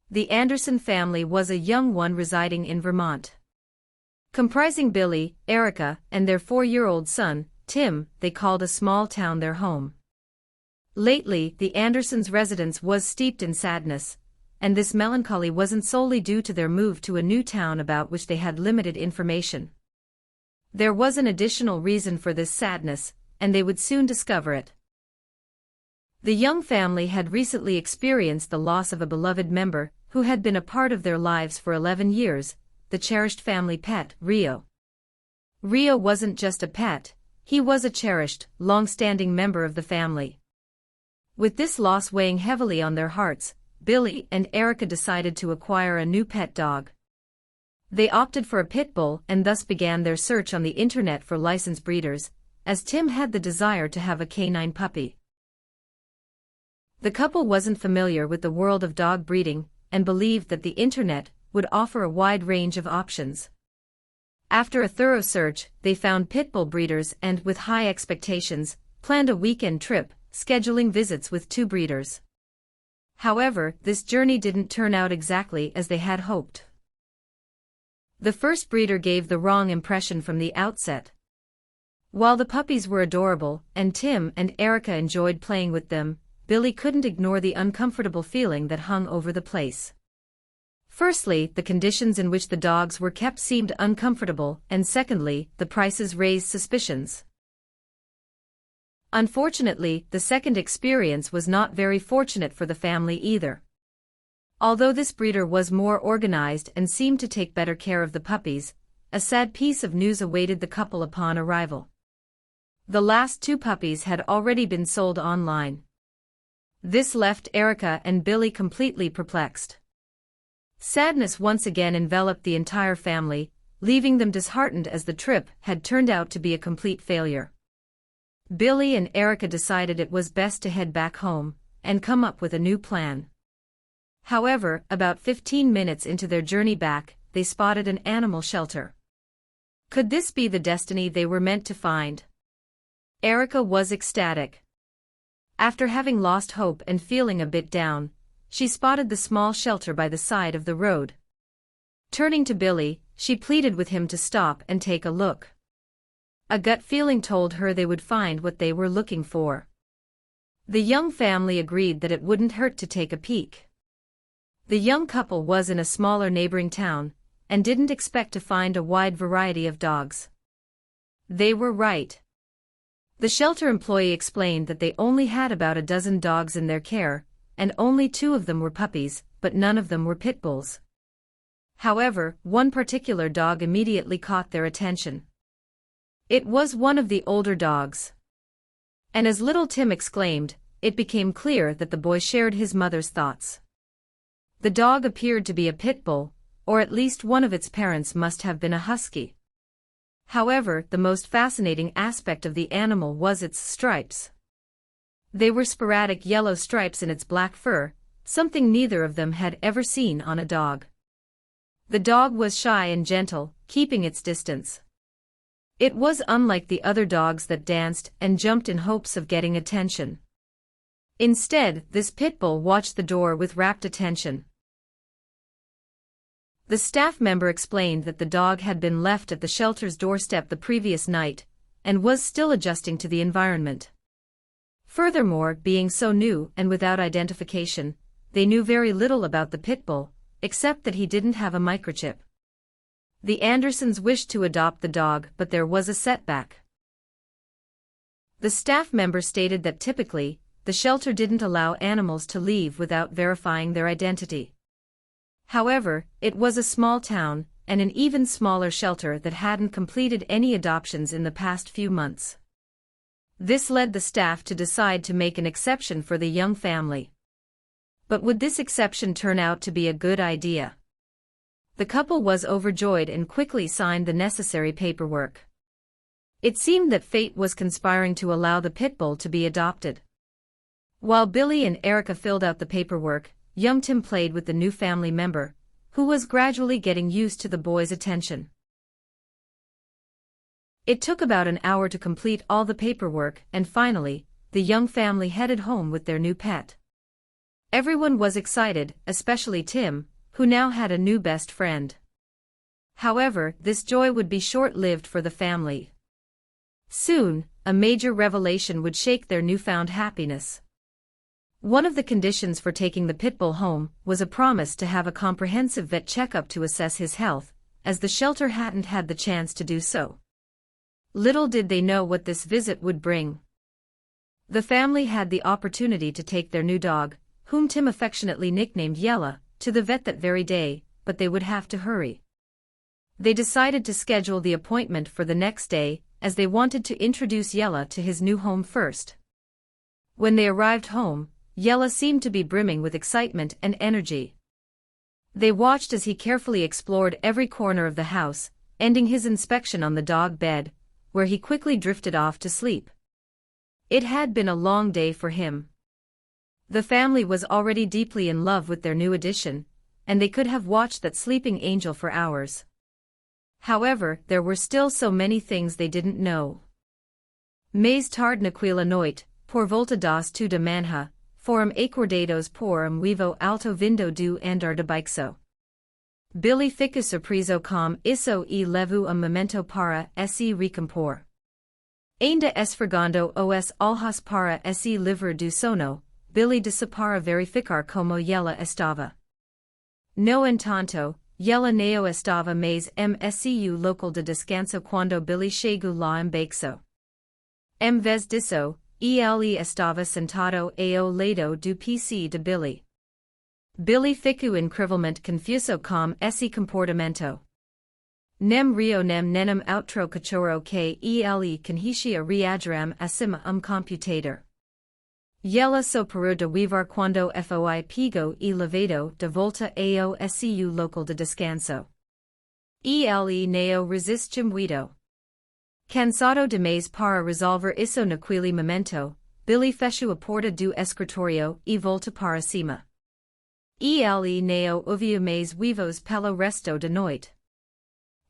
The Anderson family was a young one residing in Vermont. Comprising Billy, Erica, and their 4-year-old son, Tim, they called a small town their home. Lately, the Andersons' residence was steeped in sadness, and this melancholy wasn't solely due to their move to a new town about which they had limited information. There was an additional reason for this sadness, and they would soon discover it. The young family had recently experienced the loss of a beloved member who had been a part of their lives for 11 years, the cherished family pet, Rio. Rio wasn't just a pet, he was a cherished, long-standing member of the family. With this loss weighing heavily on their hearts, Billy and Erica decided to acquire a new pet dog. They opted for a pit bull and thus began their search on the internet for licensed breeders, as Tim had the desire to have a canine puppy. The couple wasn't familiar with the world of dog breeding and believed that the internet would offer a wide range of options. After a thorough search, they found pit bull breeders and, with high expectations, planned a weekend trip, scheduling visits with 2 breeders. However, this journey didn't turn out exactly as they had hoped. The first breeder gave the wrong impression from the outset. While the puppies were adorable, and Tim and Erica enjoyed playing with them, Billy couldn't ignore the uncomfortable feeling that hung over the place. Firstly, the conditions in which the dogs were kept seemed uncomfortable, and secondly, the prices raised suspicions. Unfortunately, the second experience was not very fortunate for the family either. Although this breeder was more organized and seemed to take better care of the puppies, a sad piece of news awaited the couple upon arrival. The last 2 puppies had already been sold online. This left Erica and Billy completely perplexed. Sadness once again enveloped the entire family, leaving them disheartened as the trip had turned out to be a complete failure. Billy and Erica decided it was best to head back home and come up with a new plan. However, about 15 minutes into their journey back, they spotted an animal shelter. Could this be the destiny they were meant to find? Erica was ecstatic. After having lost hope and feeling a bit down, she spotted the small shelter by the side of the road. Turning to Billy, she pleaded with him to stop and take a look. A gut feeling told her they would find what they were looking for. The young family agreed that it wouldn't hurt to take a peek. The young couple was in a smaller neighboring town, and didn't expect to find a wide variety of dogs. They were right. The shelter employee explained that they only had about a dozen dogs in their care, and only 2 of them were puppies, but none of them were pit bulls. However, one particular dog immediately caught their attention. It was one of the older dogs. And as little Tim exclaimed, it became clear that the boy shared his mother's thoughts. The dog appeared to be a pit bull, or at least one of its parents must have been a husky. However, the most fascinating aspect of the animal was its stripes. They were sporadic yellow stripes in its black fur, something neither of them had ever seen on a dog. The dog was shy and gentle, keeping its distance. It was unlike the other dogs that danced and jumped in hopes of getting attention. Instead, this pit bull watched the door with rapt attention. The staff member explained that the dog had been left at the shelter's doorstep the previous night, and was still adjusting to the environment. Furthermore, being so new and without identification, they knew very little about the pit bull, except that he didn't have a microchip. The Andersons wished to adopt the dog, but there was a setback. The staff member stated that typically, the shelter didn't allow animals to leave without verifying their identity. However, it was a small town, and an even smaller shelter that hadn't completed any adoptions in the past few months. This led the staff to decide to make an exception for the young family. But would this exception turn out to be a good idea? The couple was overjoyed and quickly signed the necessary paperwork. It seemed that fate was conspiring to allow the pit bull to be adopted. While Billy and Erica filled out the paperwork, young Tim played with the new family member, who was gradually getting used to the boy's attention. It took about an hour to complete all the paperwork, and finally, the young family headed home with their new pet. Everyone was excited, especially Tim, who now had a new best friend. However, this joy would be short-lived for the family. Soon, a major revelation would shake their newfound happiness. One of the conditions for taking the pitbull home was a promise to have a comprehensive vet checkup to assess his health, as the shelter hadn't had the chance to do so. Little did they know what this visit would bring. The family had the opportunity to take their new dog, whom Tim affectionately nicknamed Yella, to the vet that very day, but they would have to hurry. They decided to schedule the appointment for the next day, as they wanted to introduce Yella to his new home first. When they arrived home, Yella seemed to be brimming with excitement and energy. They watched as he carefully explored every corner of the house, ending his inspection on the dog bed, where he quickly drifted off to sleep. It had been a long day for him. The family was already deeply in love with their new addition, and they could have watched that sleeping angel for hours. However, there were still so many things they didn't know. Mais tard naquela noite, por volta das 2 da manhã, foram acordados por vivo alto vindo do andar de baixo. Billy ficou surpreso com isso e levou momento para se recompor. Ainda esfregando os olhos para se livrar do sono, Billy disse para verificar como Yella estava. No entanto, Yella não estava mais mscu local de descanso quando Billy chegou lá embaixo. Em vez disso, ele estava sentado ao lado do PC de Billy. Billy ficou incrivelmente confuso com esse comportamento. Nem rio nem nenhum outro cachorro que ele conhecia reagiram acima computador. Yella só parou de uivar quando foi pego e levado de volta ao SCU local de descanso. Ele não resistiu muito. Cansado demais para resolver isso naquele momento, Billy fechou a porta do escritório e volta para cima. Ele não ouviu mais uivos pelo resto da noite.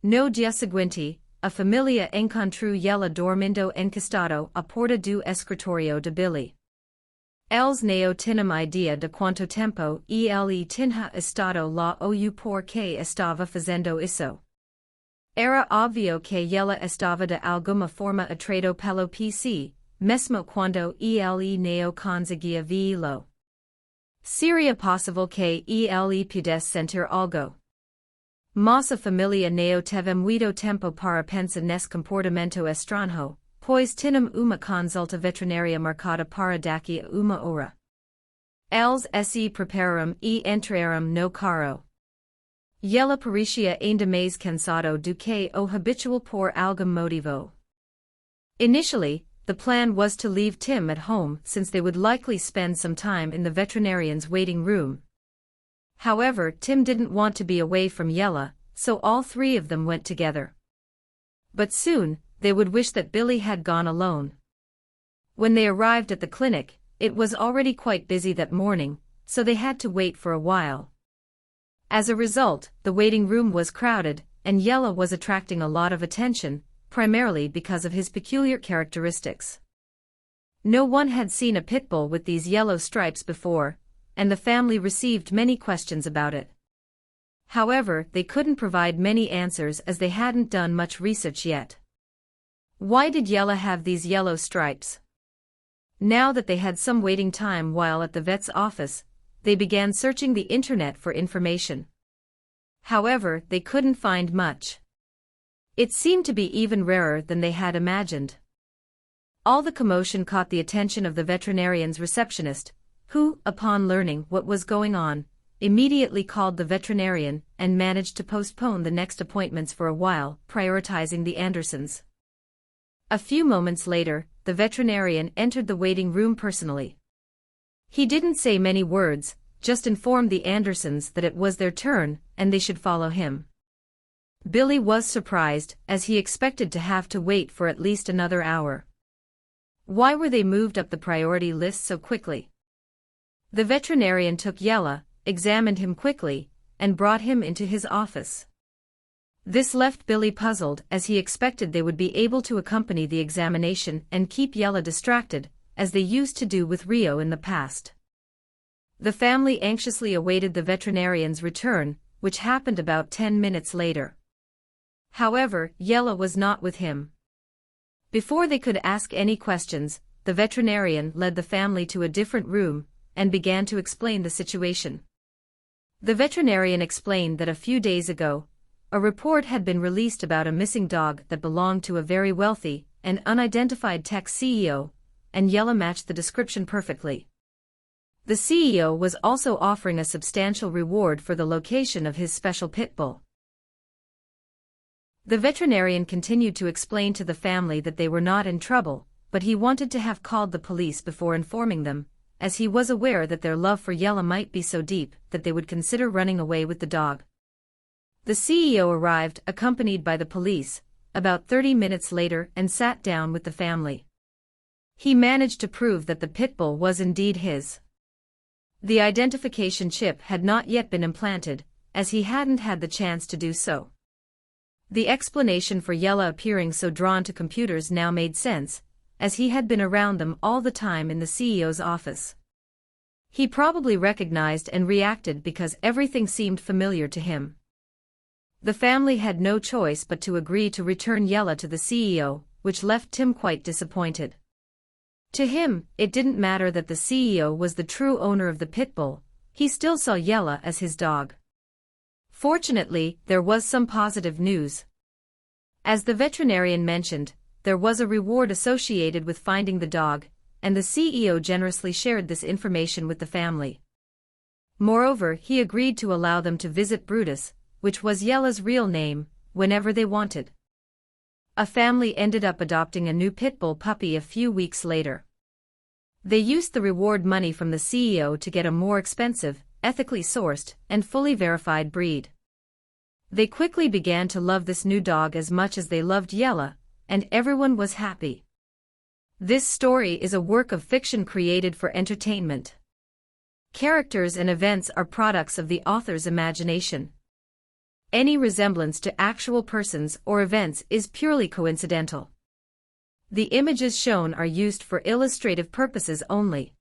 No dia seguinte, a família encontrou Yella dormindo encostado à porta do escritório de Billy. Eles não tinham ideia de quanto tempo ele tinha estado lá ou por que estava fazendo isso. Era óbvio que Yella estava de alguma forma atraído pelo PC, mesmo quando ele não conseguia vê-lo. Seria possível que ele pudesse sentir algo. Mas a família não teve muito tempo para pensar nesse comportamento estranho, pois tinham uma consulta veterinária marcada para daqui a uma hora. Eles se prepararam e entraram no carro. Yella parecia ainda mais cansado do que o habitual por algum motivo. Initially, the plan was to leave Tim at home since they would likely spend some time in the veterinarian's waiting room. However, Tim didn't want to be away from Yella, so all three of them went together. But soon, they would wish that Billy had gone alone. When they arrived at the clinic, it was already quite busy that morning, so they had to wait for a while. As a result, the waiting room was crowded, and Yella was attracting a lot of attention, primarily because of his peculiar characteristics. No one had seen a pit bull with these yellow stripes before, and the family received many questions about it. However, they couldn't provide many answers as they hadn't done much research yet. Why did Yella have these yellow stripes? Now that they had some waiting time while at the vet's office, they began searching the internet for information. However, they couldn't find much. It seemed to be even rarer than they had imagined. All the commotion caught the attention of the veterinarian's receptionist, who, upon learning what was going on, immediately called the veterinarian and managed to postpone the next appointments for a while, prioritizing the Andersons. A few moments later, the veterinarian entered the waiting room personally. He didn't say many words, just informed the Andersons that it was their turn and they should follow him. Billy was surprised, as he expected to have to wait for at least another hour. Why were they moved up the priority list so quickly? The veterinarian took Yella, examined him quickly, and brought him into his office. This left Billy puzzled, as he expected they would be able to accompany the examination and keep Yella distracted, as they used to do with Rio in the past. The family anxiously awaited the veterinarian's return, which happened about 10 minutes later. However, Yella was not with him. Before they could ask any questions, the veterinarian led the family to a different room and began to explain the situation. The veterinarian explained that a few days ago, a report had been released about a missing dog that belonged to a very wealthy and unidentified tech CEO, and Yella matched the description perfectly. The CEO was also offering a substantial reward for the location of his special pit bull. The veterinarian continued to explain to the family that they were not in trouble, but he wanted to have called the police before informing them, as he was aware that their love for Yella might be so deep that they would consider running away with the dog. The CEO arrived, accompanied by the police, about 30 minutes later and sat down with the family. He managed to prove that the pit bull was indeed his. The identification chip had not yet been implanted, as he hadn't had the chance to do so. The explanation for Yella appearing so drawn to computers now made sense, as he had been around them all the time in the CEO's office. He probably recognized and reacted because everything seemed familiar to him. The family had no choice but to agree to return Yella to the CEO, which left Tim quite disappointed. To him, it didn't matter that the CEO was the true owner of the pit bull, he still saw Yella as his dog. Fortunately, there was some positive news. As the veterinarian mentioned, there was a reward associated with finding the dog, and the CEO generously shared this information with the family. Moreover, he agreed to allow them to visit Brutus, which was Yella's real name, whenever they wanted. A family ended up adopting a new pit bull puppy a few weeks later. They used the reward money from the CEO to get a more expensive, ethically sourced, and fully verified breed. They quickly began to love this new dog as much as they loved Yella, and everyone was happy. This story is a work of fiction created for entertainment. Characters and events are products of the author's imagination. Any resemblance to actual persons or events is purely coincidental. The images shown are used for illustrative purposes only.